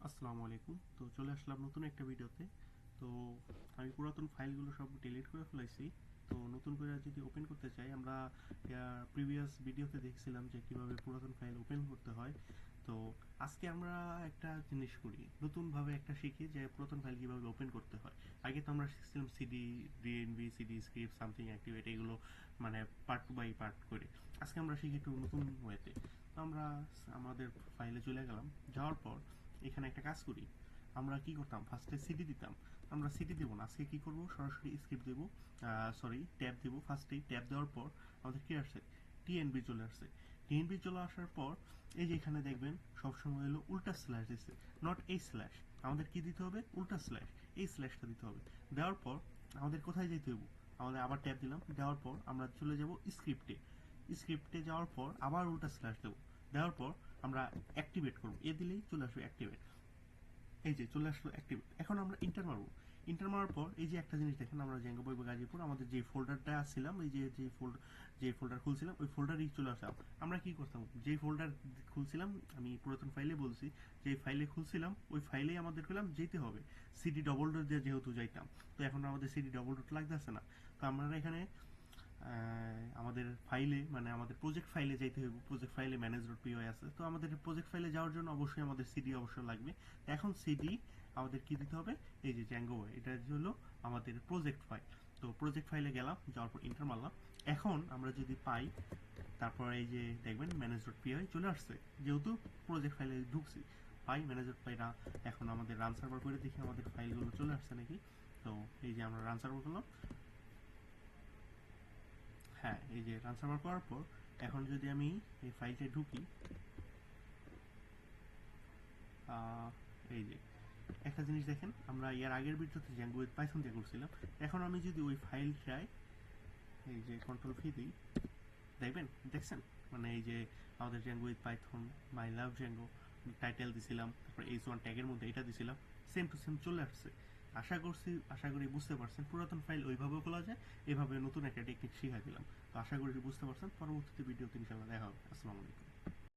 আসসালামু আলাইকুম। তো চলে আসলাম নতুন একটা ভিডিওতে। তো আমি পুরাতন ফাইলগুলো সব ডিলিট করে ফেলাইছি। তো নতুন করে যদি ওপেন করতে চাই, আমরা প্রিভিয়াস ভিডিওতে দেখছিলাম যে কিভাবে পুরাতন ফাইল ওপেন করতে হয়। তো আজকে আমরা একটা জিনিস করি, নতুনভাবে একটা শিখি যে পুরাতন ফাইল কিভাবে ওপেন করতে হয়। আগে তো আমরা শিখছিলাম CD, DNB, CD script, something activate, এগুলো মানে পার্ট বাই পার্ট করে। আজকে আমরা শিখি একটু নতুন ওয়েতে। তো আমরা আমাদের ফাইলে চলে গেলাম, যাওয়ার পর এখানে একটা কাজ করি। আমরা কি করতাম, ফার্স্টে সিডি দিতাম। আমরা সিডি দেবো না, আজকে কি করব, সরাসরি স্ক্রিপ্ট দেবো, সরি ট্যাব দেবো। ফার্স্টেই ট্যাব দেওয়ার পর আমাদের কি আসছে, টিএনবি চলে আসছে। টিএনবি চলে আসার পর এই যে এখানে দেখবেন সবসময় হলো উল্টা স্ল্যাশ দিচ্ছে, নট এই স্ল্যাশ। আমাদের কি দিতে হবে, উল্টা স্ল্যাশ, এই স্ল্যাশটা দিতে হবে। দেওয়ার পর আমাদের কোথায় যেতে হবে, আমাদের আবার ট্যাব দিলাম, দেওয়ার পর আমরা চলে যাব স্ক্রিপ্টে। স্ক্রিপ্টে যাওয়ার পর আবার উল্টা স্ল্যাশ দেবো। দেওয়ার পর আমরা অ্যাক্টিভেট করবো, এ দিলেই চলে আসবে অ্যাক্টিভেট। এই যে চলে আসলো অ্যাক্টিভেট। এখন আমরা ইন্টার মারবো। ইন্টার মারার পর এই যে একটা জিনিস দেখেন, আমরা জ্যাঙ্গো বইবে গাজীপুর আমাদের যে ফোল্ডারটা ছিলাম, এই যে ফোল্ডার খুলছিলাম, ওই ফোল্ডারই চলে আসলাম। আমরা কি করতাম, যে ফোল্ডার খুলছিলাম, আমি পুরাতন ফাইলে বলছি, যে ফাইলে খুলছিলাম ওই ফাইলেই আমাদের পেলাম যেতে হবে। সিডি ডবল ডোর দিয়ে যেহেতু যাইতাম, তো এখন আমাদের সিডি ডবল ডোর লাগতেছে না। তো আমরা এখানে আমাদের ফাইলে, মানে আমাদের প্রজেক্ট ফাইলে যাইতে হবে। প্রজেক্ট ফাইলে ম্যানেজ ডট পিওয়াই আছে, তো আমাদের প্রজেক্ট ফাইলে যাওয়ার জন্য অবশ্যই আমাদের সিডি অবশ্যই লাগবে। এখন সিডি আমাদের কি দিতে হবে, এই যে জ্যাঙ্গো, এটা হলো আমাদের প্রজেক্ট ফাইল। তো প্রজেক্ট ফাইলে গেলাম, যাওয়ার পর ইন্টার মারলাম। এখন আমরা যদি পাই, তারপর এই যে দেখবেন ম্যানেজ ডট পিওয়াই চলে আসছে, যেহেতু প্রজেক্ট ফাইলে ঢুকছি। পাই ম্যানেজ ডট পাইরা এখন আমাদের রান সার্ভার করে দেখি আমাদের ফাইলগুলো চলে আসছে নাকি। তো এই যে আমরা রান সার্ভার করলাম। হ্যাঁ, এই যে ট্রান্সফার করার পর এখন যদি আমি এই ফাইলটা ঢুকি, এই যে একটা জিনিস দেখেন, আমরা এর আগের ভিডিওতে জ্যাঙ্গো উইথ পাইথন দিয়ে করছিলাম। এখন আমি যদি ওই ফাইলটায় এই যে কন্ট্রোল ভি দিই, দেখবেন, দেখছেন, মানে এই যে আমাদের Zango with Python my love Zango title দিছিলাম, তারপর H1 ট্যাগের মধ্যে এটা দিছিলাম, সেম টু সেম চলে আসছে। আশা করি বুঝতে পারছেন পুরাতন ফাইল ওইভাবে খোলা যায়, এভাবে নতুন একটা টেকনিক শিখাই দিলাম। তো আশা করি বুঝতে পারছেন। পরবর্তীতে ভিডিওতে ইনশাআল্লাহ দেখা হবে। আসসালামু আলাইকুম।